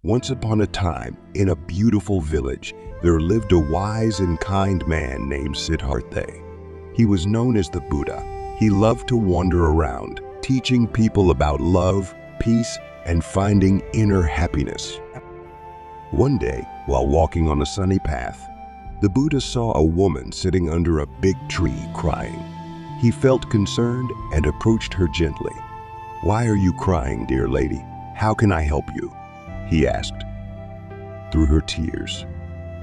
Once upon a time, in a beautiful village, there lived a wise and kind man named Siddhartha. He was known as the Buddha. He loved to wander around, teaching people about love, peace, and finding inner happiness. One day, while walking on a sunny path, the Buddha saw a woman sitting under a big tree crying. He felt concerned and approached her gently. "Why are you crying, dear lady? How can I help you?" he asked. Through her tears,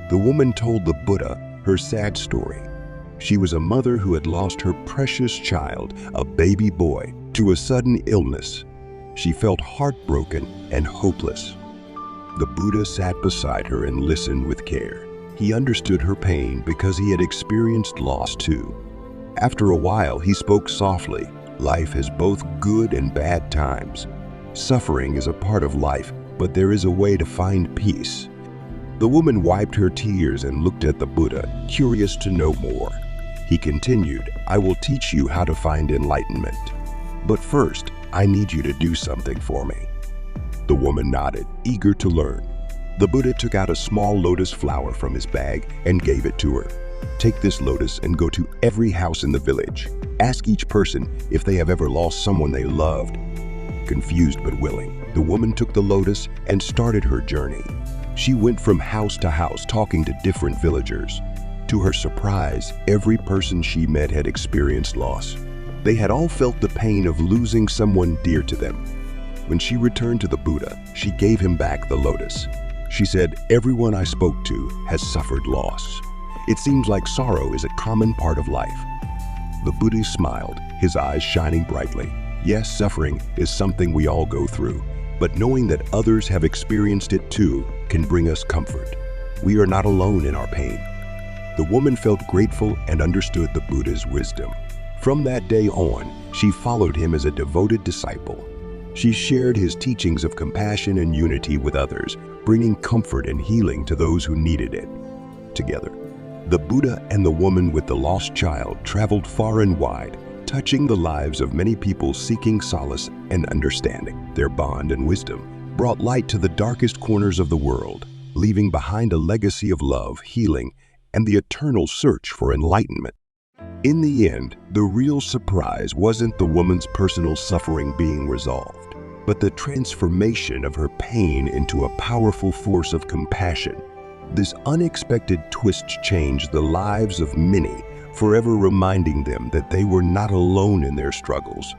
the woman told the Buddha her sad story. She was a mother who had lost her precious child, a baby boy, to a sudden illness. She felt heartbroken and hopeless. The Buddha sat beside her and listened with care. He understood her pain because he had experienced loss too. After a while, he spoke softly. Life has both good and bad times. Suffering is a part of life, but there is a way to find peace. The woman wiped her tears and looked at the Buddha, curious to know more. He continued, "I will teach you how to find enlightenment. But first, I need you to do something for me." The woman nodded, eager to learn. The Buddha took out a small lotus flower from his bag and gave it to her. "Take this lotus and go to every house in the village. Ask each person if they have ever lost someone they loved." Confused but willing, the woman took the lotus and started her journey. She went from house to house talking to different villagers. To her surprise, every person she met had experienced loss. They had all felt the pain of losing someone dear to them. When she returned to the Buddha, she gave him back the lotus. She said, "Everyone I spoke to has suffered loss. It seems like sorrow is a common part of life." The Buddha smiled, his eyes shining brightly. Yes, suffering is something we all go through, but knowing that others have experienced it too can bring us comfort. We are not alone in our pain. The woman felt grateful and understood the Buddha's wisdom. From that day on, she followed him as a devoted disciple. She shared his teachings of compassion and unity with others, bringing comfort and healing to those who needed it. Together, the Buddha and the woman with the lost child traveled far and wide, touching the lives of many people seeking solace and understanding. Their bond and wisdom brought light to the darkest corners of the world, leaving behind a legacy of love, healing, and the eternal search for enlightenment. In the end, the real surprise wasn't the woman's personal suffering being resolved, but the transformation of her pain into a powerful force of compassion. This unexpected twist changed the lives of many, forever reminding them that they were not alone in their struggles.